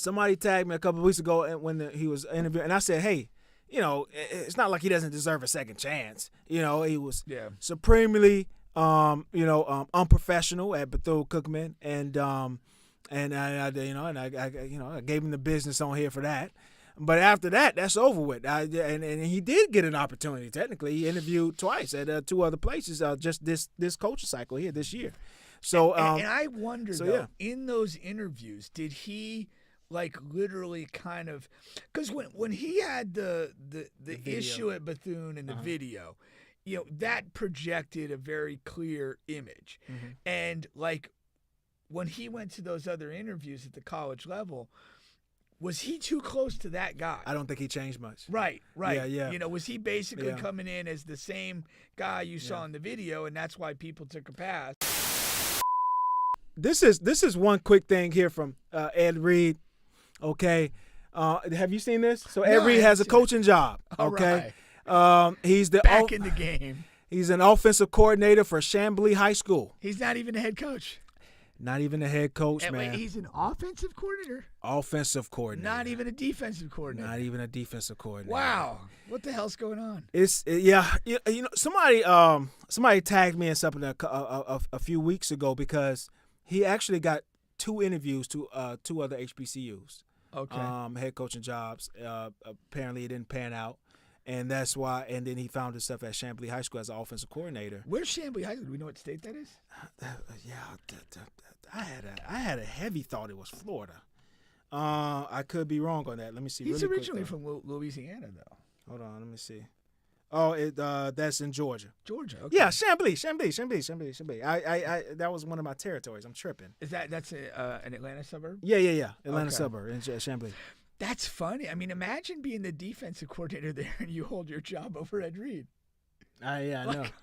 somebody tagged me a couple of weeks ago when he was interviewing, and I said, hey, it's not like he doesn't deserve a second chance. He was supremely, unprofessional at Bethune-Cookman, and I gave him the business on here for that. But after that, that's over with. And he did get an opportunity. Technically, he interviewed twice at 2 other places. Just this coaching cycle here this year. So and I wonder in those interviews, did he literally kind of, because when he had the issue at Bethune and the video, that projected a very clear image, and when he went to those other interviews at the college level, was he too close to that guy? I don't think he changed much. Right. Yeah. Was he basically coming in as the same guy you saw in the video, and that's why people took a pass? This is one quick thing here from Ed Reed. Okay, have you seen this? So Ed Reed has a coaching job. Okay, he's back in the game. He's an offensive coordinator for Chamblee High School. He's not even a head coach. Not even a head coach, man. Wait, he's an offensive coordinator? Offensive coordinator. Not even a defensive coordinator. Not even a defensive coordinator. Wow. What the hell's going on? Somebody tagged me in something a few weeks ago because he actually got 2 interviews to 2 other HBCUs. Okay. Head coaching jobs. Apparently it didn't pan out. And that's why, and then he found himself at Chamblee High School as an offensive coordinator. Where's Chamblee High School? Do we know what state that is? I had a heavy thought it was Florida. I could be wrong on that. Let me see. He's really originally quick, from Louisiana, though. Hold on, let me see. Oh, that's in Georgia. Georgia. Okay. Yeah, Chamblee. I that was one of my territories. I'm tripping. That's an Atlanta suburb? Yeah. Atlanta suburb in Chamblee. That's funny. I mean, imagine being the defensive coordinator there and you hold your job over Ed Reed. I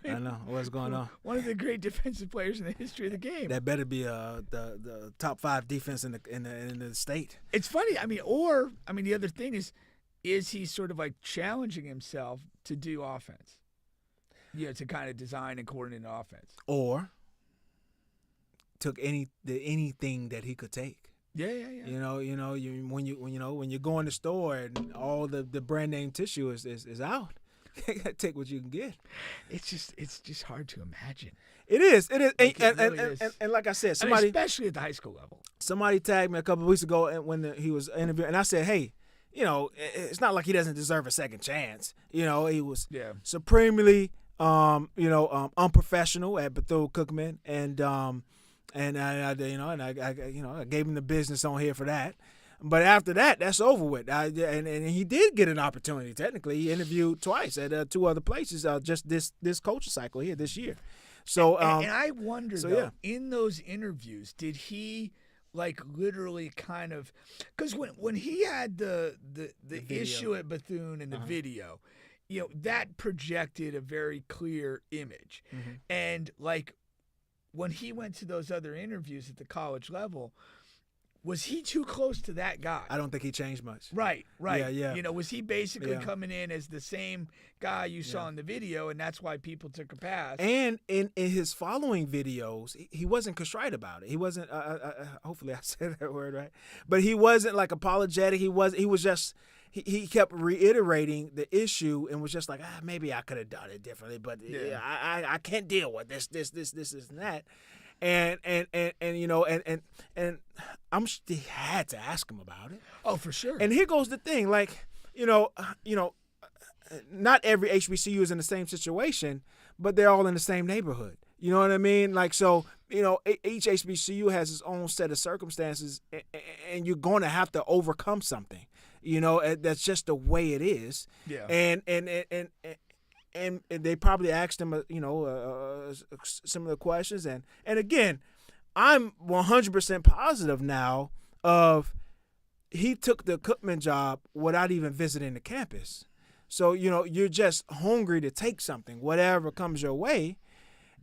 know what's going on. One of the great defensive players in the history of the game. That better be the top 5 defense in the state. It's funny. The other thing is he sort of challenging himself to do offense? To kind of design and coordinate an offense. Or took anything that he could take. Yeah. When you go in the store and all the brand name tissue is out, you gotta take what you can get. It's just hard to imagine. It is. Is. And like I said, especially at the high school level. Somebody tagged me a couple of weeks ago when he was interviewing, and I said, hey, it's not like he doesn't deserve a second chance. He was supremely, unprofessional at Bethune-Cookman, and I gave him the business on here for that. But after that, that's over with. And he did get an opportunity. Technically, he interviewed twice at 2 other places. Just this coaching cycle here this year. So and I wonder in those interviews, did he literally kind of, because when he had the issue at Bethune and the video, that projected a very clear image, and when he went to those other interviews at the college level, was he too close to that guy? I don't think he changed much. Right. Yeah. Was he basically coming in as the same guy you saw in the video, and that's why people took a pass? And in his following videos, he wasn't contrite about it. He wasn't. Hopefully, I said that word right. But he wasn't apologetic. He was just. He kept reiterating the issue and was just like, maybe I could have done it differently, but I can't deal with this, and that. And he had to ask him about it. Oh, for sure. And here goes the thing, not every HBCU is in the same situation, but they're all in the same neighborhood. You know what I mean? Each HBCU has its own set of circumstances, and you're going to have to overcome something. That's just the way it is. Yeah. And they probably asked him, similar questions. And again, I'm 100% positive now of he took the Cookman job without even visiting the campus. So, you're just hungry to take something, whatever comes your way.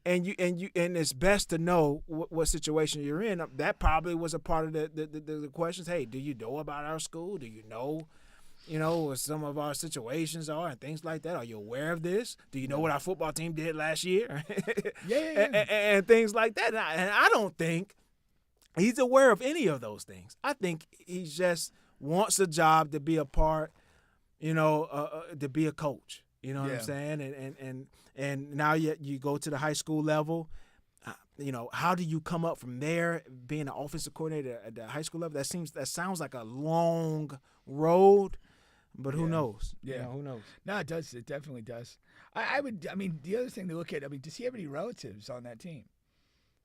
And it's best to know what situation you're in. That probably was a part of the questions. Hey, do you know about our school? Do you know what some of our situations are and things like that? Are you aware of this? Do you know what our football team did last year? Yeah. And things like that. And I don't think he's aware of any of those things. I think he just wants a job to be a part, to be a coach. You know what I'm saying? And now you go to the high school level. How do you come up from there, being an offensive coordinator at the high school level? That sounds like a long road, but who knows? Yeah, who knows? No, it does. It definitely does. I mean, the other thing to look at. I mean, does he have any relatives on that team?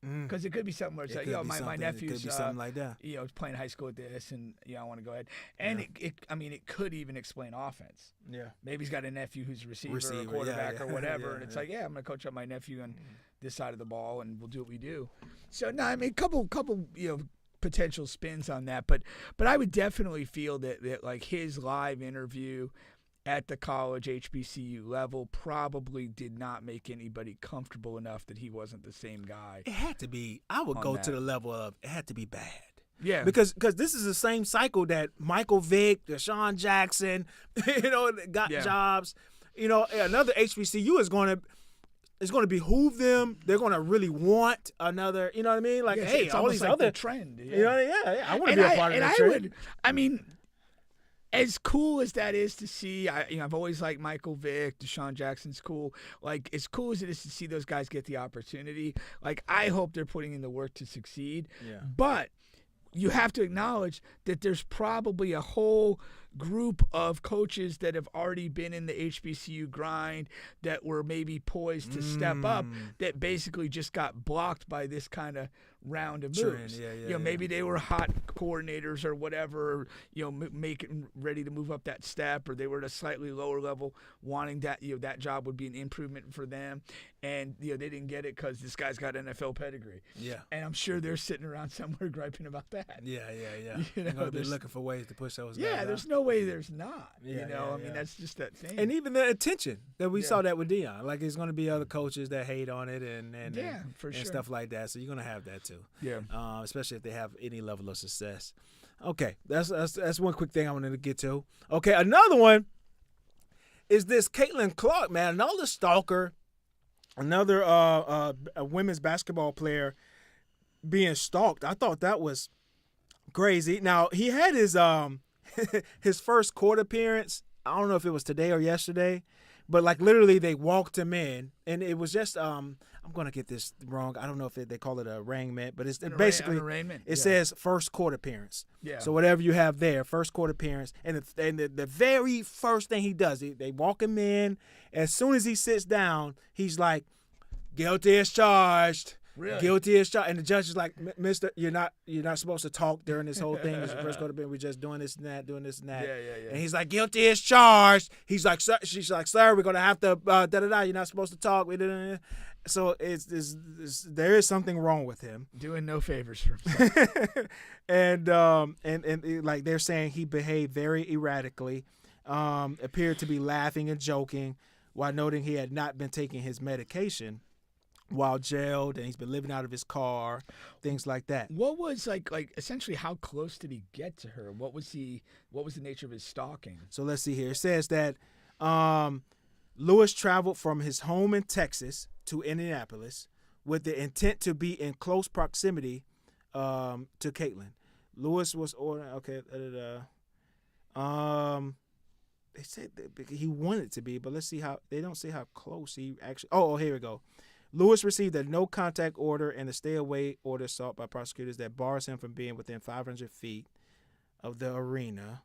Because it could be something where it's like, my nephew's something like that. Playing high school at this, and I want to go ahead. And it could even explain offense. Yeah, maybe he's got a nephew who's a receiver or quarterback or whatever, and it's like, I'm gonna coach up my nephew on this side of the ball, and we'll do what we do. So no, I mean, couple potential spins on that, but I would definitely feel that like his live interview at the college HBCU level probably did not make anybody comfortable enough that he wasn't the same guy. It had to be. I would go to the level of it had to be bad. Yeah. Because this is the same cycle that Michael Vick, Deshaun Jackson, got jobs. Another HBCU is going to behoove them. They're going to really want another, you know what I mean? Like, hey, it's all these like other the trend. I want to be a part of that trend. As cool as that is to see, I've always liked Michael Vick, Deshaun Jackson's cool. Like, as cool as it is to see those guys get the opportunity, like, I hope they're putting in the work to succeed. Yeah. But you have to acknowledge that there's probably a whole group of coaches that have already been in the HBCU grind that were maybe poised to step up that basically just got blocked by this kind of round of moves. Maybe they were hot coordinators or whatever, making ready to move up that step, or they were at a slightly lower level wanting that, that job would be an improvement for them. And, they didn't get it because this guy's got NFL pedigree. Yeah. And I'm sure they're sitting around somewhere griping about that. Yeah. They're going to be looking for ways to push those guys out. There's no way there's not. I mean, that's just that thing. And even the attention that we saw that with Deion. Like, there's going to be other coaches that hate on it and stuff like that. So you're going to have that too. Yeah. Especially if they have any level of success. Okay, that's one quick thing I wanted to get to. Okay, another one is this Caitlyn Clark, man, another stalker, another a women's basketball player being stalked. I thought that was crazy. Now, he had his his first court appearance. I don't know if it was today or yesterday, but like literally they walked him in, and it was just I'm gonna get this wrong. I don't know if they call it a arraignment, but it's basically it says first court appearance. Yeah. So whatever you have there, first court appearance, and the very first thing he does, they walk him in. As soon as he sits down, he's like, "Guilty as charged." Really? Guilty as charged, and the judge is like, "Mister, you're not supposed to talk during this whole thing. It's first court appearance. We're just doing this and that, Yeah. And he's like, "Guilty as charged." He's like, "She's like, sir, we're gonna have to You're not supposed to talk." So there is something wrong with him. Doing no favors for himself. and like they're saying he behaved very erratically, appeared to be laughing and joking while noting he had not been taking his medication while jailed, and he's been living out of his car, things like that. What was like essentially how close did he get to her? What was the nature of his stalking? So let's see here. It says that Lewis traveled from his home in Texas to Indianapolis with the intent to be in close proximity to Caitlyn. Lewis was ordered. Okay. They said that he wanted to be, but let's see how they don't say how close he actually. Oh, here we go. Lewis received a no-contact order and a stay-away order sought by prosecutors that bars him from being within 500 feet of the arena.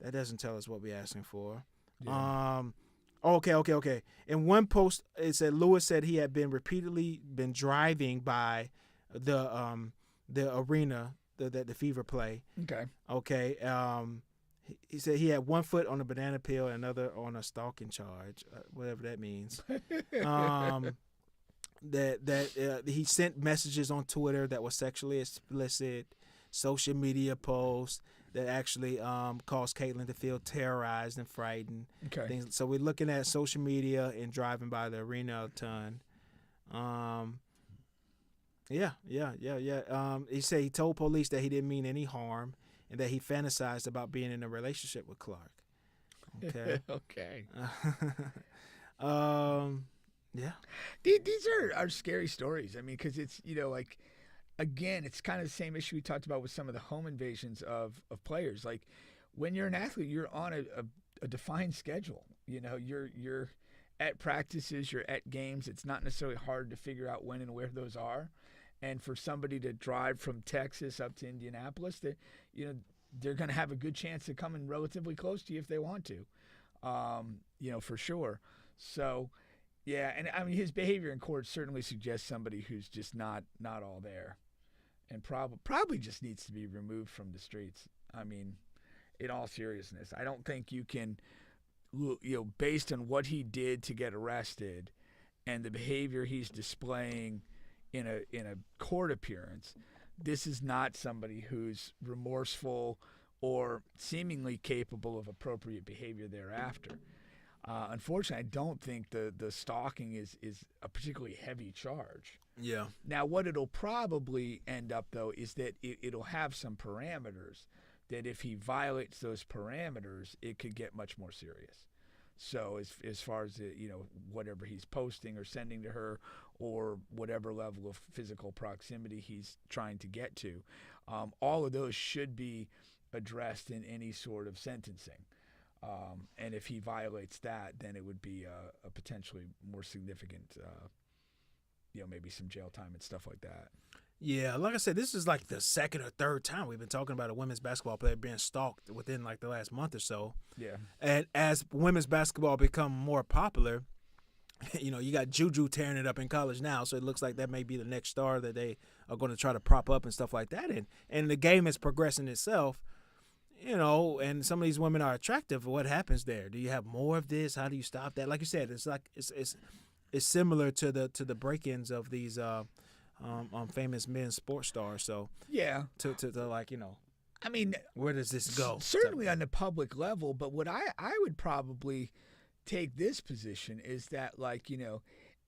That doesn't tell us what we're asking for. Yeah. Okay. In one post, it said Lewis said he had repeatedly been driving by the arena that the Fever play. Okay. He said he had one foot on a banana peel and another on a stalking charge, whatever that means. That he sent messages on Twitter that were sexually explicit, social media posts that actually caused Caitlyn to feel terrorized and frightened. Okay. So we're looking at social media and driving by the arena a ton. He said he told police that he didn't mean any harm and that he fantasized about being in a relationship with Clark. Okay. Okay. Yeah. These are scary stories. I mean, because it's, again, it's kind of the same issue we talked about with some of the home invasions of players. Like when you're an athlete, you're on a defined schedule. You know, you're at practices, you're at games. It's not necessarily hard to figure out when and where those are. And for somebody to drive from Texas up to Indianapolis, that they're going to have a good chance of coming relatively close to you if they want to, for sure. So, yeah, and I mean his behavior in court certainly suggests somebody who's just not all there, and probably just needs to be removed from the streets. I mean, in all seriousness, I don't think you can, based on what he did to get arrested, and the behavior he's displaying in a court appearance, this is not somebody who's remorseful or seemingly capable of appropriate behavior thereafter. Unfortunately, I don't think the stalking is a particularly heavy charge. Yeah. Now, what it'll probably end up, though, is that it'll have some parameters that if he violates those parameters, it could get much more serious. So as far as whatever he's posting or sending to her, or whatever level of physical proximity he's trying to get to, all of those should be addressed in any sort of sentencing. And if he violates that, then it would be a potentially more significant, maybe some jail time and stuff like that. Yeah, like I said, this is like the second or third time we've been talking about a women's basketball player being stalked within like the last month or so. Yeah. And as women's basketball become more popular, you got Juju tearing it up in college now, so it looks like that may be the next star that they are going to try to prop up and stuff like that. And the game is progressing itself, and some of these women are attractive. What happens there? Do you have more of this? How do you stop that? Like you said, it's like it's similar to the break-ins of these famous men's sports stars. So yeah, to like I mean, where does this go? Certainly on the public level, but what I would probably take this position is that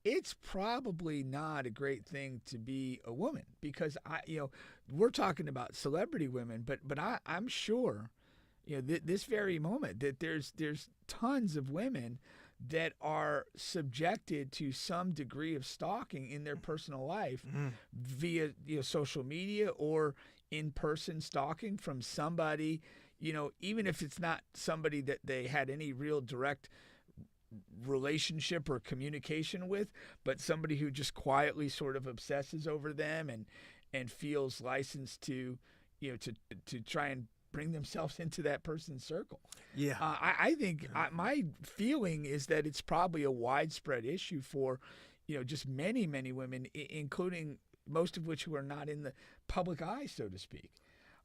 it's probably not a great thing to be a woman, because we're talking about celebrity women, but I'm sure this very moment that there's tons of women that are subjected to some degree of stalking in their personal life via social media or in-person stalking from somebody, even if it's not somebody that they had any real direct relationship or communication with, but somebody who just quietly sort of obsesses over them and feels licensed to try and bring themselves into that person's circle. Yeah. I think my feeling is that it's probably a widespread issue for, just many, many women, including most of which who are not in the public eye, so to speak.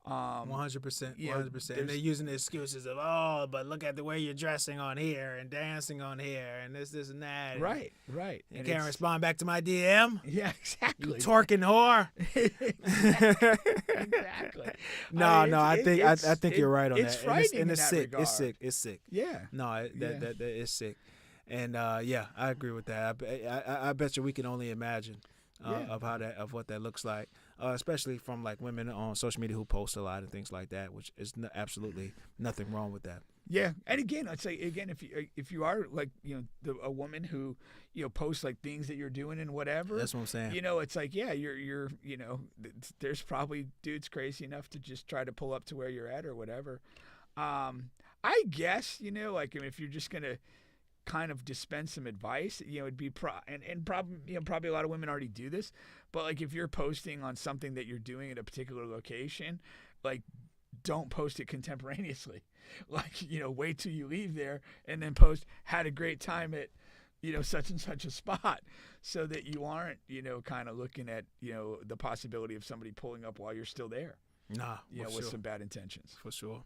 100%. 100%. And they're using the excuses of, but look at the way you're dressing on here and dancing on here and this and that. Right. You can't respond back to my DM. Yeah, exactly. You twerking whore. Exactly. I think you're right on it's that. Frightening and it's in sick. that regard. It's sick. Yeah. No, that is sick. And I agree with that. I bet you we can only imagine of what that looks like, especially from like women on social media who post a lot and things like that, which is absolutely nothing wrong with that. Yeah, and again, I'd say if you are like a woman who posts like things that you're doing and whatever, that's what I'm saying. It's like you're there's probably dudes crazy enough to just try to pull up to where you're at or whatever. I guess if you're just gonna kind of dispense some advice, it'd be probably a lot of women already do this, but like if you're posting on something that you're doing at a particular location, like don't post it contemporaneously. Like, wait till you leave there and then post had a great time at such and such a spot, so that you aren't kind of looking at the possibility of somebody pulling up while you're still there. Nah, with some bad intentions. For sure.